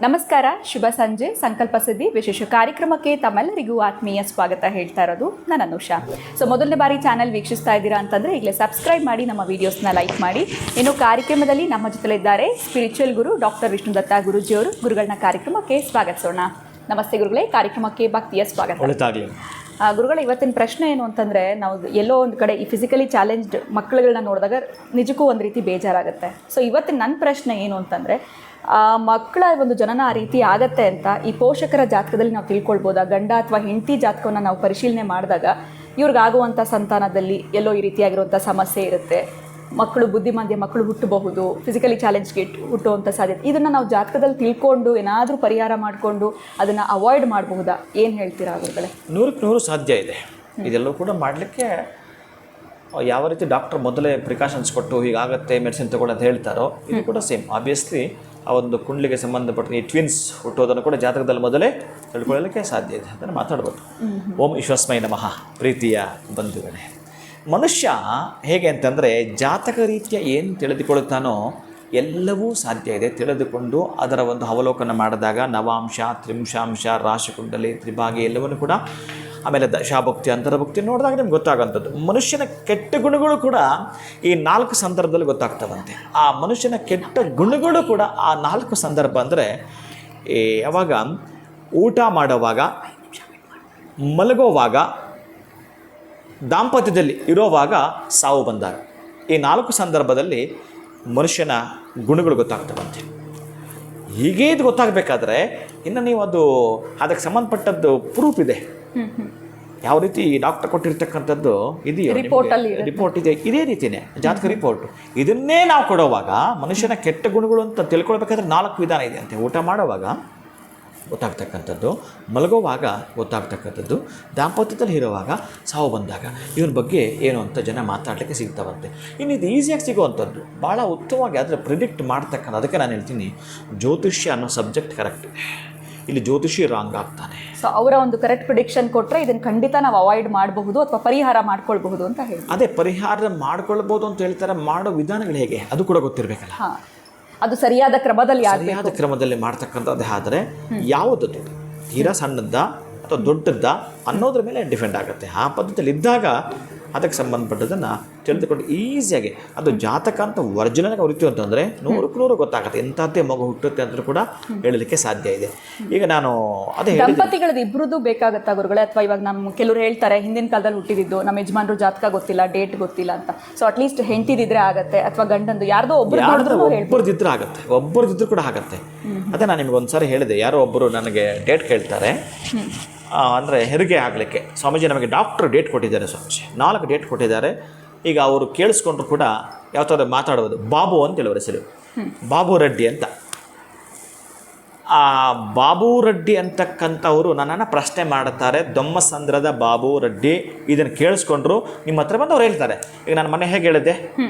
ನಮಸ್ಕಾರ, ಶುಭ ಸಂಜೆ. ಸಂಕಲ್ಪ ಸಿದ್ಧಿ ವಿಶೇಷ ಕಾರ್ಯಕ್ರಮಕ್ಕೆ ತಮ್ಮೆಲ್ಲರಿಗೂ ಆತ್ಮೀಯ ಸ್ವಾಗತ ಹೇಳ್ತಾ ಇರೋದು ನಾನು ಅನುಷಾ. ಸೊ ಮೊದಲನೇ ಬಾರಿ ಚಾನಲ್ ವೀಕ್ಷಿಸ್ತಾ ಇದ್ದೀರಾ ಅಂತಂದರೆ ಈಗಲೇ ಸಬ್ಸ್ಕ್ರೈಬ್ ಮಾಡಿ, ನಮ್ಮ ವೀಡಿಯೋಸ್ನ ಲೈಕ್ ಮಾಡಿ. ಇನ್ನು ಕಾರ್ಯಕ್ರಮದಲ್ಲಿ ನಮ್ಮ ಜೊತೆಲಿದ್ದಾರೆ ಸ್ಪಿರಿಚುವಲ್ ಗುರು ಡಾಕ್ಟರ್ ವಿಷ್ಣುದತ್ತ ಗುರುಜಿಯವರು. ಗುರುಗಳನ್ನ ಕಾರ್ಯಕ್ರಮಕ್ಕೆ ಸ್ವಾಗತಿಸೋಣ. ನಮಸ್ತೆ ಗುರುಗಳೇ, ಕಾರ್ಯಕ್ರಮಕ್ಕೆ ಭಕ್ತಿಯ ಸ್ವಾಗತ. ಗುರುಗಳ ಇವತ್ತಿನ ಪ್ರಶ್ನೆ ಏನು ಅಂತಂದರೆ, ನಾವು ಎಲ್ಲೋ ಒಂದು ಕಡೆ ಈ ಫಿಸಿಕಲಿ ಚಾಲೆಂಜ್ಡ್ ಮಕ್ಕಳುಗಳನ್ನ ನೋಡಿದಾಗ ನಿಜಕ್ಕೂ ಒಂದು ರೀತಿ ಬೇಜಾರಾಗುತ್ತೆ. ಸೊ ಇವತ್ತಿನ ನನ್ನ ಪ್ರಶ್ನೆ ಏನು ಅಂತಂದರೆ, ಮಕ್ಕಳ ಒಂದು ಜನನ ಆ ರೀತಿ ಆಗತ್ತೆ ಅಂತ ಈ ಪೋಷಕರ ಜಾತಕದಲ್ಲಿ ನಾವು ತಿಳ್ಕೊಳ್ಬೋದಾ? ಗಂಡ ಅಥವಾ ಹೆಂಡತಿ ಜಾತಕವನ್ನು ನಾವು ಪರಿಶೀಲನೆ ಮಾಡಿದಾಗ ಇವ್ರಿಗಾಗುವಂಥ ಸಂತಾನದಲ್ಲಿ ಎಲ್ಲೋ ಈ ರೀತಿಯಾಗಿರುವಂಥ ಸಮಸ್ಯೆ ಇರುತ್ತೆ, ಮಕ್ಕಳು ಬುದ್ಧಿಮಾಂದ್ಯ ಮಕ್ಕಳು ಹುಟ್ಟಬಹುದು, ಫಿಸಿಕಲಿ ಚಾಲೆಂಜ್ಗೆ ಹುಟ್ಟುವಂಥ ಸಾಧ್ಯತೆ, ಇದನ್ನು ನಾವು ಜಾತಕದಲ್ಲಿ ತಿಳ್ಕೊಂಡು ಏನಾದರೂ ಪರಿಹಾರ ಮಾಡಿಕೊಂಡು ಅದನ್ನು ಅವಾಯ್ಡ್ ಮಾಡಬಹುದಾ? ಏನು ಹೇಳ್ತೀರಾ ಗುರುಗಳೇ? 100% ಸಾಧ್ಯ ಇದೆ. ಇದೆಲ್ಲವೂ ಕೂಡ ಮಾಡಲಿಕ್ಕೆ ಯಾವ ರೀತಿ ಡಾಕ್ಟರ್ ಮೊದಲೇ ಪ್ರಿಕಾಷನ್ಸ್ ಕೊಟ್ಟು ಹೀಗಾಗತ್ತೆ ಮೆಡಿಸಿನ್ ತಗೊಳ್ಳಿ ಅಂತ ಹೇಳ್ತಾರೋ, ಇದು ಕೂಡ ಸೇಮ್. ಆಬ್ವಿಯಸ್ಲಿ ಆ ಒಂದು ಕುಂಡ್ಲಿಗೆ ಸಂಬಂಧಪಟ್ಟ ಈ ಟ್ವಿನ್ಸ್ ಹುಟ್ಟೋದನ್ನು ಕೂಡ ಜಾತಕದಲ್ಲಿ ಮೊದಲೇ ತಿಳ್ಕೊಳ್ಳಲಿಕ್ಕೆ ಸಾಧ್ಯ ಇದೆ. ಅದನ್ನು ಮಾತಾಡ್ಬೋದು. ಓಂ ವಿಶ್ವಸ್ಮೈ ನಮಃ. ಪ್ರೀತಿಯ ಬಂಧುಗಳೇ, ಮನುಷ್ಯ ಹೇಗೆ ಅಂತಂದರೆ, ಜಾತಕ ರೀತಿಯ ಏನು ತಿಳಿದುಕೊಳ್ಳುತ್ತಾನೋ ಎಲ್ಲವೂ ಸಾಧ್ಯ ಇದೆ. ತಿಳಿದುಕೊಂಡು ಅದರ ಒಂದು ಅವಲೋಕನ ಮಾಡಿದಾಗ ನವಾಂಶ, ತ್ರಿಂಶಾಂಶ, ರಾಶಿಕುಂಡಲಿ, ತ್ರಿಭಾಗಿ ಎಲ್ಲವನ್ನೂ ಕೂಡ, ಆಮೇಲೆ ದಶಾಭಕ್ತಿ, ಅಂತರಭಕ್ತಿ ನೋಡಿದಾಗ ನಿಮ್ಗೆ ಗೊತ್ತಾಗೋಂಥದ್ದು. ಮನುಷ್ಯನ ಕೆಟ್ಟ ಗುಣಗಳು ಕೂಡ ಈ 4 ಸಂದರ್ಭದಲ್ಲಿ ಗೊತ್ತಾಗ್ತವಂತೆ. ಆ ಮನುಷ್ಯನ ಕೆಟ್ಟ ಗುಣಗಳು ಕೂಡ ಆ 4 ಸಂದರ್ಭ ಅಂದರೆ, ಯಾವಾಗ ಊಟ ಮಾಡೋವಾಗ, ಮಲಗೋವಾಗ, ದಾಂಪತ್ಯದಲ್ಲಿ ಇರೋವಾಗ, ಸಾವು ಬಂದಾಗ, ಈ 4 ಸಂದರ್ಭದಲ್ಲಿ ಮನುಷ್ಯನ ಗುಣಗಳು ಗೊತ್ತಾಗ್ತವಂತೆ. ಹೀಗೆ ಇದು ಗೊತ್ತಾಗಬೇಕಾದ್ರೆ ಇನ್ನು ನೀವು ಅದಕ್ಕೆ ಸಂಬಂಧಪಟ್ಟದ್ದು ಪ್ರೂಫ್ ಇದೆ. ಯಾವ ರೀತಿ ಡಾಕ್ಟರ್ ಕೊಟ್ಟಿರ್ತಕ್ಕಂಥದ್ದು ಇದೆಯೋ, ರಿಪೋರ್ಟ್ ಇದೆ, ಇದೇ ರೀತಿಯೇ ಜಾತಕ ರಿಪೋರ್ಟು. ಇದನ್ನೇ ನಾವು ಕೊಡುವಾಗ ಮನುಷ್ಯನ ಕೆಟ್ಟ ಗುಣಗಳು ಅಂತ ತಿಳ್ಕೊಳ್ಬೇಕಾದ್ರೆ 4 ವಿಧಾನ ಇದೆ ಅಂತೆ. ಊಟ ಮಾಡುವಾಗ ಗೊತ್ತಾಗ್ತಕ್ಕಂಥದ್ದು, ಮಲಗೋವಾಗ ಗೊತ್ತಾಗ್ತಕ್ಕಂಥದ್ದು, ದಾಂಪತ್ಯದಲ್ಲಿ ಇರುವಾಗ, ಸಾವು ಬಂದಾಗ. ಇವನ ಬಗ್ಗೆ ಏನು ಅಂತ ಜನ ಮಾತಾಡಲಿಕ್ಕೆ ಸಿಗ್ತಾವಂತೆ. ಇನ್ನು ಇದು ಈಸಿಯಾಗಿ ಸಿಗುವಂಥದ್ದು, ಭಾಳ ಉತ್ತಮವಾಗಿ ಆದರೆ ಪ್ರಿಡಿಕ್ಟ್ ಮಾಡ್ತಕ್ಕಂಥ. ಅದಕ್ಕೆ ನಾನು ಹೇಳ್ತೀನಿ, ಜ್ಯೋತಿಷ್ಯ ಅನ್ನೋ ಸಬ್ಜೆಕ್ಟ್ ಕರೆಕ್ಟ್ ಇದೆ. ಇಲ್ಲಿ ಜ್ಯೋತಿಷಿ ರಾಂಗ್ ಆಗ್ತಾನೆ. ಸೊ ಅವರ ಒಂದು ಕರೆಕ್ಟ್ ಪ್ರಿಡಿಕ್ಷನ್ ಕೊಟ್ಟರೆ ಇದನ್ನು ಖಂಡಿತ ನಾವು ಅವಾಯ್ಡ್ ಮಾಡಬಹುದು ಅಥವಾ ಪರಿಹಾರ ಮಾಡ್ಕೊಳ್ಬಹುದು ಅಂತ ಹೇಳಿ. ಅದೇ ಪರಿಹಾರ ಮಾಡ್ಕೊಳ್ಬೋದು ಅಂತ ಹೇಳ್ತಾರೆ. ಮಾಡೋ ವಿಧಾನಗಳು ಹೇಗೆ ಅದು ಕೂಡ ಗೊತ್ತಿರಬೇಕಲ್ಲ. ಅದು ಸರಿಯಾದ ಕ್ರಮದಲ್ಲಿ ಮಾಡ್ತಕ್ಕಂಥದ್ದು. ಆದರೆ ಯಾವುದದು ತೀರಾ ಸಣ್ಣದ್ದ ಅಥವಾ ದೊಡ್ಡದ್ದ ಅನ್ನೋದ್ರ ಮೇಲೆ ಡಿಪೆಂಡ್ ಆಗುತ್ತೆ. ಆ ಪದ್ಧತಿಯಲ್ಲಿ ಇದ್ದಾಗ ಅದಕ್ಕೆ ಸಂಬಂಧಪಟ್ಟದನ್ನು ತಿಳಿದುಕೊಂಡು ಈಸಿಯಾಗಿ ಅದು ಜಾತಕ ಅಂತ ಒರಿಜಿನಲ್ಗೆ ಹೊರಿತೀವಿ ಅಂತಂದರೆ 100% ಗೊತ್ತಾಗುತ್ತೆ. ಎಂಥದ್ದೇ ಮಗು ಹುಟ್ಟುತ್ತೆ ಅಂತಲೂ ಕೂಡ ಹೇಳಲಿಕ್ಕೆ ಸಾಧ್ಯ ಇದೆ. ಈಗ ನಾನು ಅದೇ ದಂಪತಿಗಳದ್ದು ಇಬ್ಬರದ್ದು ಬೇಕಾಗುತ್ತಾ ಗುರುಗಳೇ? ಅಥವಾ ಇವಾಗ ನಮ್ಮ ಕೆಲವರು ಹೇಳ್ತಾರೆ, ಹಿಂದಿನ ಕಾಲದಲ್ಲಿ ಹುಟ್ಟಿದ್ದು ನಮ್ಮ ಯಜಮಾನರು ಜಾತಕ ಗೊತ್ತಿಲ್ಲ, ಡೇಟ್ ಗೊತ್ತಿಲ್ಲ ಅಂತ. ಸೊ ಅಟ್ಲೀಸ್ಟ್ ಹೆಂಡತಿದಿದ್ರೆ ಆಗುತ್ತೆ, ಅಥವಾ ಗಂಡಂದು ಯಾರ್ದೋ ಒಬ್ಬರದಿದ್ರೆ ಆಗುತ್ತೆ, ಒಬ್ಬರದಿದ್ರು ಕೂಡ ಆಗುತ್ತೆ. ಅದೇ ನಾನು ನಿಮ್ಗೆ ಒಂದ್ಸಾರಿ ಹೇಳಿದೆ, ಯಾರೋ ಒಬ್ಬರು ನನಗೆ ಡೇಟ್ ಕೇಳ್ತಾರೆ, ಅಂದರೆ ಹೆರಿಗೆ ಆಗಲಿಕ್ಕೆ. ಸ್ವಾಮೀಜಿ ನಮಗೆ ಡಾಕ್ಟ್ರು ಡೇಟ್ ಕೊಟ್ಟಿದ್ದಾರೆ ಸ್ವಾಮೀಜಿ, 4 ಡೇಟ್ ಕೊಟ್ಟಿದ್ದಾರೆ. ಈಗ ಅವರು ಕೇಳಿಸ್ಕೊಂಡ್ರು ಕೂಡ ಯಾವ ಥರ ಮಾತಾಡೋದು, ಬಾಬು ಅಂತ ಹೇಳೋರು ಹೆಸರು, ಬಾಬು ರೆಡ್ಡಿ ಅಂತ. ಆ ಬಾಬು ರೆಡ್ಡಿ ಅಂತಕ್ಕಂಥವರು ನನ್ನನ್ನು ಪ್ರಶ್ನೆ ಮಾಡುತ್ತಾರೆ, ದೊಮ್ಮಸಂದ್ರದ ಬಾಬು ರೆಡ್ಡಿ. ಇದನ್ನು ಕೇಳಿಸ್ಕೊಂಡ್ರು ನಿಮ್ಮ ಹತ್ರ ಬಂದು ಅವ್ರು ಹೇಳ್ತಾರೆ. ಈಗ ನಾನು ಮನೆ ಹೇಗೆ ಹೇಳಿದ್ದೆ,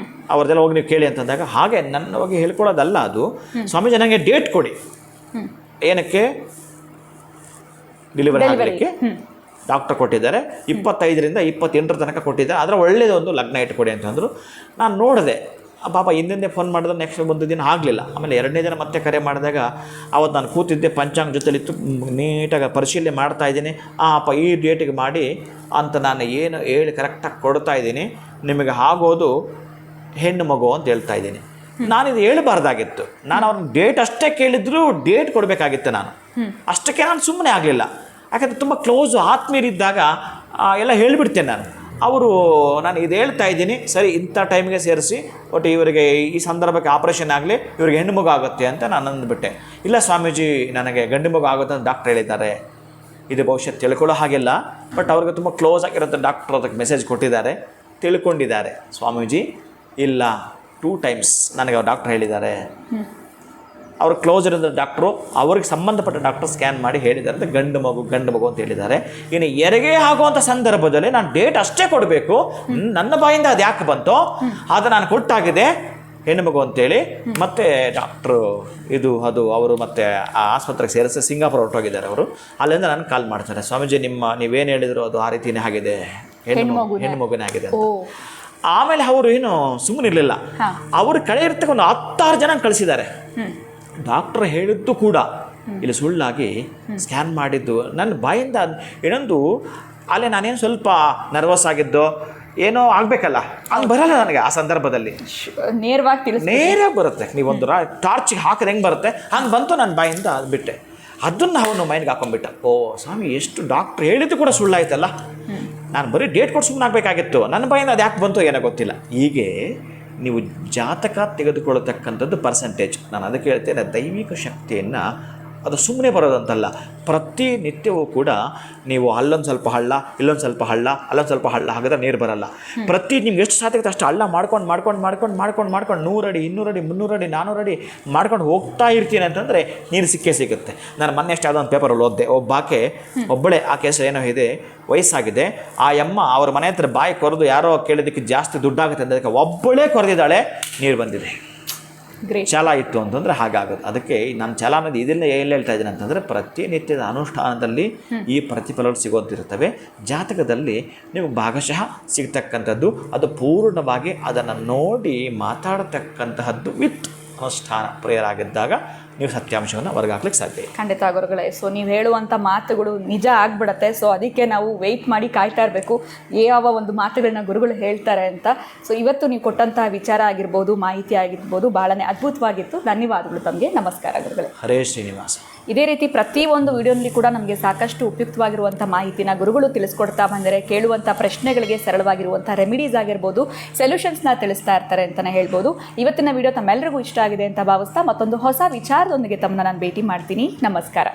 ಅವ್ರದ್ದೆಲ್ಲ ಹೋಗಿ ನೀವು ಕೇಳಿ ಅಂತಂದಾಗ, ಹಾಗೆ ನನ್ನ ಹೋಗಿ ಹೇಳ್ಕೊಳ್ಳೋದಲ್ಲ ಅದು. ಸ್ವಾಮೀಜಿ ನನಗೆ ಡೇಟ್ ಕೊಡಿ, ಏನಕ್ಕೆ ಡೆಲಿವರಿ ಆಗಲಿಕ್ಕೆ ಡಾಕ್ಟರ್ ಕೊಟ್ಟಿದ್ದಾರೆ. 25ರಿಂದ 28 ತನಕ ಕೊಟ್ಟಿದ್ದಾರೆ. ಅದರ ಒಳ್ಳೆಯದೊಂದು ಲಗ್ನ ಇಟ್ಕೊಡಿ ಅಂತಂದರು. ನಾನು ನೋಡಿದೆ, ಪಾಪ ಹಿಂದಿಂದೆ ಫೋನ್ ಮಾಡಿದ್ರೆ ನೆಕ್ಸ್ಟ್ ಒಂದು ದಿನ ಆಗಲಿಲ್ಲ. ಆಮೇಲೆ 2ನೇ ದಿನ ಮತ್ತೆ ಕರೆ ಮಾಡಿದಾಗ, ಅವತ್ತು ನಾನು ಕೂತಿದ್ದೆ, ಪಂಚಾಂಗ ಜೊತೆಲಿತ್ತು, ನೀಟಾಗಿ ಪರಿಶೀಲನೆ ಮಾಡ್ತಾಯಿದ್ದೀನಿ. ಅಪ್ಪ ಈ ಡೇಟಿಗೆ ಮಾಡಿ ಅಂತ ನಾನು ಏನು ಹೇಳಿ ಕರೆಕ್ಟಾಗಿ ಕೊಡ್ತಾಯಿದ್ದೀನಿ, ನಿಮಗೆ ಆಗೋದು ಹೆಣ್ಣು ಮಗು ಅಂತ ಹೇಳ್ತಾಯಿದ್ದೀನಿ. ನಾನಿದು ಹೇಳಬಾರ್ದಾಗಿತ್ತು. ನಾನು ಅವ್ರನ್ನ ಡೇಟ್ ಅಷ್ಟೇ ಕೇಳಿದ್ರು ಡೇಟ್ ಕೊಡಬೇಕಾಗಿತ್ತು. ನಾನು ಅಷ್ಟಕ್ಕೆ ನಾನು ಸುಮ್ಮನೆ ಆಗಲಿಲ್ಲ. ಯಾಕಂದರೆ ತುಂಬ ಕ್ಲೋಸು ಆತ್ಮೀಯರಿದ್ದಾಗ ಎಲ್ಲ ಹೇಳಿಬಿಡ್ತೇನೆ ನಾನು. ಅವರು ನಾನು ಇದು ಹೇಳ್ತಾ ಇದ್ದೀನಿ, ಸರಿ ಇಂಥ ಟೈಮಿಗೆ ಸೇರಿಸಿ, ಒಟ್ಟು ಇವರಿಗೆ ಈ ಸಂದರ್ಭಕ್ಕೆ ಆಪ್ರೇಷನ್ ಆಗಲಿ, ಇವರಿಗೆ ಹೆಣ್ಣು ಮಗು ಆಗುತ್ತೆ ಅಂತ ನಾನು ಅಂದ್ಬಿಟ್ಟೆ. ಇಲ್ಲ ಸ್ವಾಮೀಜಿ, ನನಗೆ ಗಂಡು ಮಗು ಆಗುತ್ತೆ ಅಂತ ಡಾಕ್ಟ್ರ್ ಹೇಳಿದ್ದಾರೆ. ಇದು ಭವಿಷ್ಯ ತಿಳ್ಕೊಳ್ಳೋ ಹಾಗೆಲ್ಲ, ಬಟ್ ಅವ್ರಿಗೆ ತುಂಬ ಕ್ಲೋಸ್ ಆಗಿರುತ್ತೆ ಡಾಕ್ಟ್ರು, ಅದಕ್ಕೆ ಮೆಸೇಜ್ ಕೊಟ್ಟಿದ್ದಾರೆ, ತಿಳ್ಕೊಂಡಿದ್ದಾರೆ. ಸ್ವಾಮೀಜಿ ಇಲ್ಲ, 2 ಟೈಮ್ಸ್ ನನಗೆ ಅವ್ರು ಡಾಕ್ಟ್ರ್ ಹೇಳಿದ್ದಾರೆ. ಅವ್ರ ಕ್ಲೋಸ್ ಇರೋದು ಡಾಕ್ಟ್ರು, ಅವ್ರಿಗೆ ಸಂಬಂಧಪಟ್ಟ ಡಾಕ್ಟ್ರು ಸ್ಕ್ಯಾನ್ ಮಾಡಿ ಹೇಳಿದ್ದಾರೆ ಅಂತ ಗಂಡು ಮಗು ಅಂತ ಹೇಳಿದ್ದಾರೆ. ಇನ್ನು ಹೆರಿಗೆ ಆಗುವಂಥ ಸಂದರ್ಭದಲ್ಲಿ ನಾನು ಡೇಟ್ ಅಷ್ಟೇ ಕೊಡಬೇಕು, ನನ್ನ ಬಾಯಿಂದ ಅದು ಯಾಕೆ ಬಂತೋ ಅದು ನಾನು ಕೊಟ್ಟಾಗಿದೆ ಹೆಣ್ಣು ಮಗು ಅಂತೇಳಿ. ಮತ್ತು ಡಾಕ್ಟ್ರು ಅವರು ಮತ್ತೆ ಆ ಆಸ್ಪತ್ರೆಗೆ ಸೇರಿಸಿ ಸಿಂಗಾಪುರ ಹೊರಟೋಗಿದ್ದಾರೆ. ಅವರು ಅಲ್ಲಿಂದ ನಾನು ಕಾಲ್ ಮಾಡ್ತಾರೆ, ಸ್ವಾಮೀಜಿ ನೀವೇನು ಹೇಳಿದ್ರು ಅದು ಆ ರೀತಿಯೇ ಆಗಿದೆ, ಹೆಣ್ಣು ಮಗುನೇ ಆಗಿದೆ ಅಂತ. ಆಮೇಲೆ ಅವರು ಏನು ಸುಮ್ಮನಿರಲಿಲ್ಲ, ಅವರು ಕಡೆ ಇರ್ತಕ್ಕ ಒಂದು 10-6 ಜನ ಕಳಿಸಿದ್ದಾರೆ. ಡಾಕ್ಟ್ರ್ ಹೇಳಿದ್ದು ಕೂಡ ಇಲ್ಲಿ ಸುಳ್ಳಾಗಿ ಸ್ಕ್ಯಾನ್ ಮಾಡಿದ್ದು ನನ್ನ ಬಾಯಿಂದ ಇನ್ನೊಂದು ಅಲ್ಲೇ ನಾನೇನು ಸ್ವಲ್ಪ ನರ್ವಸ್ ಆಗಿದ್ದು ಏನೋ ಆಗಬೇಕಲ್ಲ ಹಂಗೆ ಬರಲ್ಲ ನನಗೆ ಆ ಸಂದರ್ಭದಲ್ಲಿ. ನೇರವಾಗಿ ತಿಳಿಸ್ ನೇರವಾಗಿ ಬರುತ್ತೆ. ನೀವೊಂದು ಟಾರ್ಚಿಗೆ ಹಾಕಿದ್ರೆ ಹೆಂಗೆ ಬರುತ್ತೆ ಹಂಗೆ ಬಂತು ನನ್ನ ಬಾಯಿಂದ ಅದು ಬಿಟ್ಟೆ. ಅದನ್ನು ಅವನು ಮೈಂಡ್ಗೆ ಹಾಕೊಂಡ್ಬಿಟ್ಟ. ಓ ಸ್ವಾಮಿ, ಎಷ್ಟು ಡಾಕ್ಟ್ರ್ ಹೇಳಿದ್ದು ಕೂಡ ಸುಳ್ಳಾಯ್ತಲ್ಲ, ನಾನು ಬರೀ ಡೇಟ್ ಕೊಟ್ಟು ಸುಮ್ಮನೆ ಆಗಬೇಕಾಗಿತ್ತು, ನನ್ನ ಬಾಯಿಂದ ಅದು ಯಾಕೆ ಬಂತು ಏನೋ ಗೊತ್ತಿಲ್ಲ. ಹೀಗೆ ನೀವು ಜಾತಕ ತೆಗೆದುಕೊಳ್ಳತಕ್ಕಂಥದ್ದು ಪರ್ಸೆಂಟೇಜ್. ನಾನು ಅದಕ್ಕೆ ಹೇಳ್ತೇನೆ, ದೈವಿಕ ಶಕ್ತಿಯನ್ನು ಅದು ಸುಮ್ಮನೆ ಬರೋದಂತಲ್ಲ. ಪ್ರತಿನಿತ್ಯವೂ ಕೂಡ ನೀವು ಅಲ್ಲೊಂದು ಸ್ವಲ್ಪ ಹಳ್ಳ, ಇಲ್ಲೊಂದು ಸ್ವಲ್ಪ ಹಳ್ಳ, ಅಲ್ಲೊಂದು ಸ್ವಲ್ಪ ಹಳ್ಳ ಹಾಕಿದ್ರೆ ನೀರು ಬರಲ್ಲ. ನಿಮ್ಗೆ ಎಷ್ಟು ಸಾಧ್ಯತೆ ಅಷ್ಟು ಹಳ್ಳ ಮಾಡ್ಕೊಂಡು 100 ಅಡಿ 200 ಅಡಿ 300 ಅಡಿ 400 ಅಡಿ ಮಾಡ್ಕೊಂಡು ಹೋಗ್ತಾ ಇರ್ತೀನಿ ಅಂತಂದರೆ ನೀರು ಸಿಗುತ್ತೆ. ನಾನು ಮೊನ್ನೆ ಎಷ್ಟು ಯಾವುದೋ ಒಂದು ಪೇಪರಲ್ಲಿ ಓದಿದೆ, ಒಬ್ಬಳೇ ಆ ಕೇಸ್ ಏನೋ ಇದೆ, ವಯಸ್ಸಾಗಿದೆ, ಆ ಅಮ್ಮ ಅವ್ರ ಮನೆ ಹತ್ರ ಬಾಯಿ ಕೊರೆದು ಯಾರೋ ಕೇಳಿದ್ದಕ್ಕೆ ಜಾಸ್ತಿ ದುಡ್ಡಾಗುತ್ತೆ ಅಂದಕ್ಕೆ ಒಬ್ಬಳೇ ಕೊರೆದಿದ್ದಾಳೆ, ನೀರು ಬಂದಿದೆ. ಛಲ ಇತ್ತು ಅಂತಂದರೆ ಹಾಗಾಗುತ್ತೆ. ಅದಕ್ಕೆ ನಾನು ಛಲ ಅನ್ನೋದು ಇದೆಲ್ಲ ಎಲ್ಲಿ ಹೇಳ್ತಾ ಇದ್ದೀನಿ ಅಂತಂದರೆ, ಪ್ರತಿನಿತ್ಯದ ಅನುಷ್ಠಾನದಲ್ಲಿ ಈ ಪ್ರತಿಫಲಗಳು ಸಿಗೋದಿರ್ತವೆ. ಜಾತಕದಲ್ಲಿ ನೀವು ಭಾಗಶಃ ಸಿಗ್ತಕ್ಕಂಥದ್ದು, ಅದು ಪೂರ್ಣವಾಗಿ ಅದನ್ನು ನೋಡಿ ಮಾತಾಡತಕ್ಕಂತಹದ್ದು ವಿತ್ ಅನುಷ್ಠಾನ ಪ್ರೇಯರ್ ಆಗಿದ್ದಾಗ ನೀವು ಸತ್ಯಾಂಶವನ್ನು ಹೊರಗಾಕ್ಲಿಕ್ಕೆ ಸಾಧ್ಯ. ಖಂಡಿತ ಗುರುಗಳೇ. ಸೊ ನೀವು ಹೇಳುವಂಥ ಮಾತುಗಳು ನಿಜ ಆಗ್ಬಿಡತ್ತೆ. ಸೊ ಅದಕ್ಕೆ ನಾವು ವೆಯ್ಟ್ ಮಾಡಿ ಕಾಯ್ತಾ ಇರಬೇಕು ಯಾವ ಒಂದು ಮಾತುಗಳನ್ನ ಗುರುಗಳು ಹೇಳ್ತಾರೆ ಅಂತ. ಸೊ ಇವತ್ತು ನೀವು ಕೊಟ್ಟಂತಹ ವಿಚಾರ ಆಗಿರ್ಬೋದು, ಮಾಹಿತಿ ಆಗಿರ್ಬೋದು, ಭಾಳನೇ ಅದ್ಭುತವಾಗಿತ್ತು. ಧನ್ಯವಾದಗಳು ತಮಗೆ. ನಮಸ್ಕಾರ ಗುರುಗಳೇ. ಹರೇ ಶ್ರೀನಿವಾಸ. ಇದೇ ರೀತಿ ಪ್ರತಿಯೊಂದು ವಿಡಿಯೋನಲ್ಲಿ ಕೂಡ ನಮಗೆ ಸಾಕಷ್ಟು ಉಪಯುಕ್ತವಾಗಿರುವಂಥ ಮಾಹಿತಿನ ಗುರುಗಳು ತಿಳಿಸ್ಕೊಡ್ತಾ ಬಂದರೆ, ಕೇಳುವಂಥ ಪ್ರಶ್ನೆಗಳಿಗೆ ಸರಳವಾಗಿರುವಂಥ ರೆಮಿಡೀಸ್ ಆಗಿರ್ಬೋದು, ಸೊಲ್ಯೂಷನ್ಸ್ನ ತಿಳಿಸ್ತಾ ಇರ್ತಾರೆ ಅಂತಲೇ ಹೇಳ್ಬೋದು. ಇವತ್ತಿನ ವಿಡಿಯೋ ತಮ್ಮೆಲ್ಲರಿಗೂ ಇಷ್ಟ ಆಗಿದೆ ಅಂತ ಭಾವಿಸ್ತಾ ಮತ್ತೊಂದು ಹೊಸ ವಿಚಾರದೊಂದಿಗೆ ತಮ್ಮನ್ನ ನಾನು ಭೇಟಿ ಮಾಡ್ತೀನಿ. ನಮಸ್ಕಾರ.